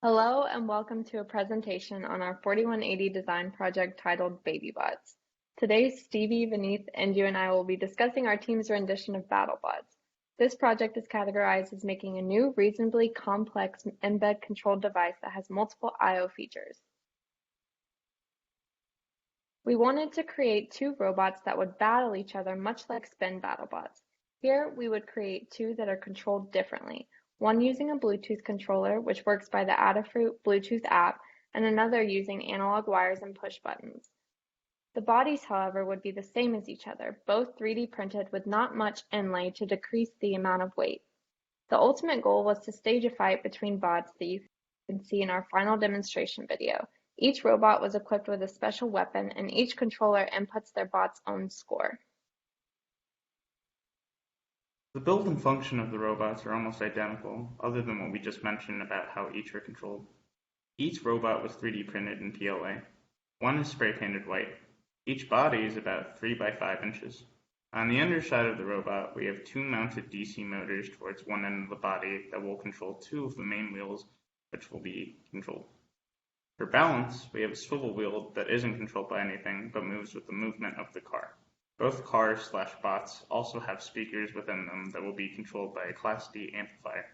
Hello and welcome to a presentation on our 4180 design project titled BabyBots. Today, Stevie, Vineeth, Injoo, and I will be discussing our team's rendition of BattleBots. This project is categorized as making a new, reasonably complex embed controlled device that has multiple I/O features. We wanted to create two robots that would battle each other much like spin BattleBots. Here, we would create two that are controlled differently, one using a Bluetooth controller, which works by the Adafruit Bluetooth app, and another using analog wires and push buttons. The bodies, however, would be the same as each other, both 3D printed with not much inlay to decrease the amount of weight. The ultimate goal was to stage a fight between bots that you can see in our final demonstration video. Each robot was equipped with a special weapon, and each controller inputs their bot's own score. The build and function of the robots are almost identical, other than what we just mentioned about how each are controlled. Each robot was 3D printed in PLA. One is spray painted white. Each body is about 3 by 5 inches. On the underside of the robot, we have two mounted DC motors towards one end of the body that will control two of the main wheels, which will be controlled. For balance, we have a swivel wheel that isn't controlled by anything, but moves with the movement of the car. Both cars/bots also have speakers within them that will be controlled by a Class D amplifier.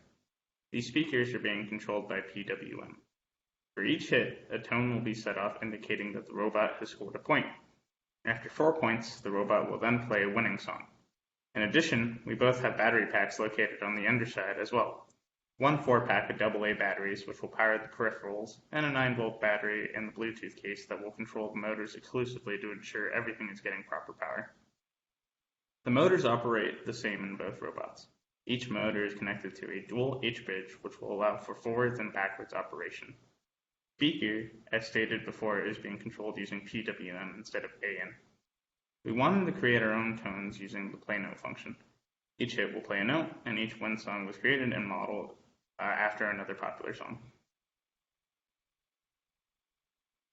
These speakers are being controlled by PWM. For each hit, a tone will be set off indicating that the robot has scored a point. After 4 points, the robot will then play a winning song. In addition, we both have battery packs located on the underside as well. One 4-pack of AA batteries which will power the peripherals, and a 9-volt battery in the Bluetooth case that will control the motors exclusively to ensure everything is getting proper power. The motors operate the same in both robots. Each motor is connected to a dual H-bridge which will allow for forwards and backwards operation. Speaker, as stated before, is being controlled using PWM instead of AN. We wanted to create our own tones using the play note function. Each hit will play a note, and each win song was created and modeled after another popular song.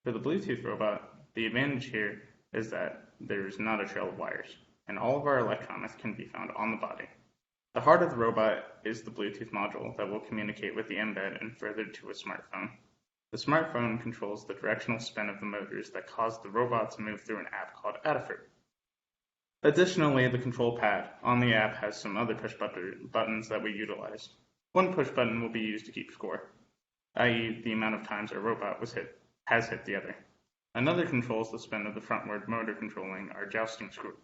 For the Bluetooth robot, the advantage here is that there is not a trail of wires, and all of our electronics can be found on the body. The heart of the robot is the Bluetooth module that will communicate with the embed and further to a smartphone. The smartphone controls the directional spin of the motors that cause the robot to move through an app called Adafruit. Additionally, the control pad on the app has some other push buttons that we utilize. One push button will be used to keep score, i.e. the amount of times our robot has hit the other. Another controls the spin of the frontward motor controlling our jousting screw.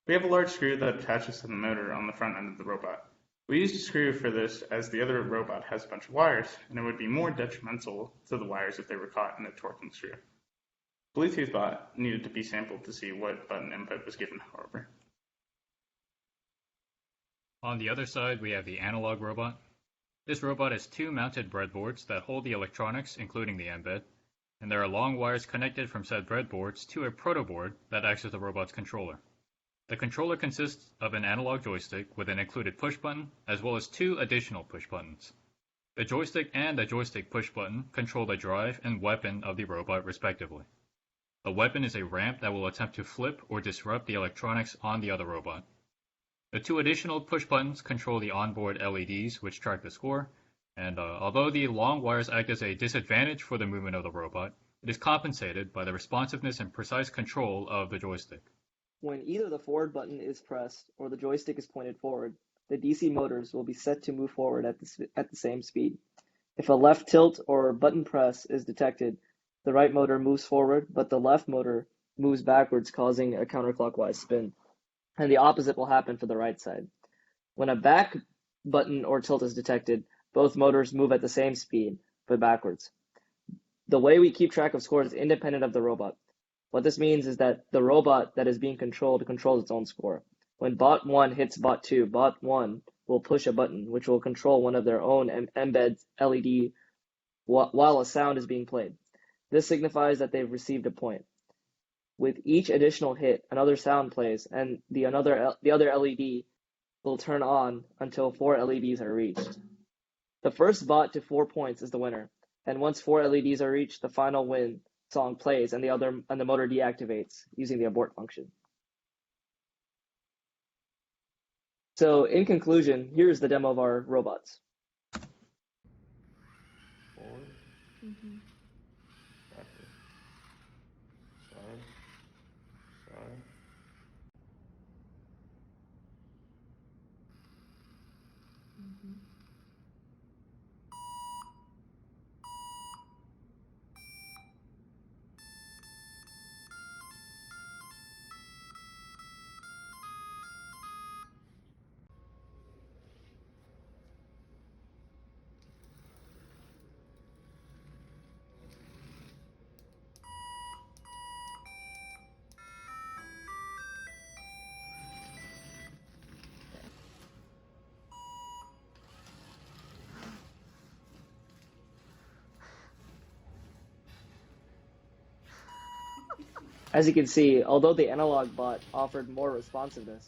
We have a large screw that attaches to the motor on the front end of the robot. We used a screw for this as the other robot has a bunch of wires, and it would be more detrimental to the wires if they were caught in a torquing screw. Bluetooth bot needed to be sampled to see what button input was given, however. On the other side, we have the analog robot. This robot has two mounted breadboards that hold the electronics, including the embed, and there are long wires connected from said breadboards to a protoboard that acts as the robot's controller. The controller consists of an analog joystick with an included push button, as well as two additional push buttons. The joystick and the joystick push button control the drive and weapon of the robot respectively. The weapon is a ramp that will attempt to flip or disrupt the electronics on the other robot. The two additional push buttons control the onboard LEDs, which track the score, and although the long wires act as a disadvantage for the movement of the robot, it is compensated by the responsiveness and precise control of the joystick. When either the forward button is pressed or the joystick is pointed forward, the DC motors will be set to move forward at the same speed. If a left tilt or button press is detected, the right motor moves forward, but the left motor moves backwards, causing a counterclockwise spin. And the opposite will happen for the right side. When a back button or tilt is detected, both motors move at the same speed, but backwards. The way we keep track of scores is independent of the robot. What this means is that the robot that is being controlled controls its own score. When bot 1 hits bot 2, bot 1 will push a button, which will control one of their own embed LED while a sound is being played. This signifies that they've received a point. With each additional hit, another sound plays, and the other LED will turn on until 4 LEDs are reached. The first bot to 4 points is the winner, and once 4 LEDs are reached, the final win song plays and the motor deactivates using the abort function. So in conclusion, here's the demo of our robots. Mm-hmm. Side. Mm-hmm. As you can see, although the analog bot offered more responsiveness,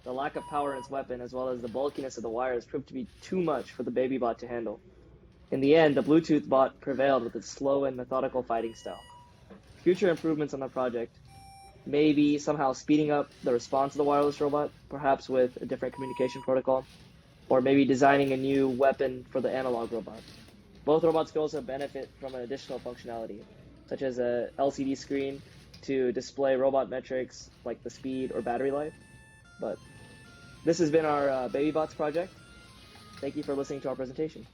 the lack of power in its weapon as well as the bulkiness of the wires proved to be too much for the baby bot to handle. In the end, the Bluetooth bot prevailed with its slow and methodical fighting style. Future improvements on the project may be somehow speeding up the response of the wireless robot, perhaps with a different communication protocol, or maybe designing a new weapon for the analog robot. Both robots could also benefit from an additional functionality, such as a LCD screen to display robot metrics like the speed or battery life. But this has been our BabyBots project. Thank you for listening to our presentation.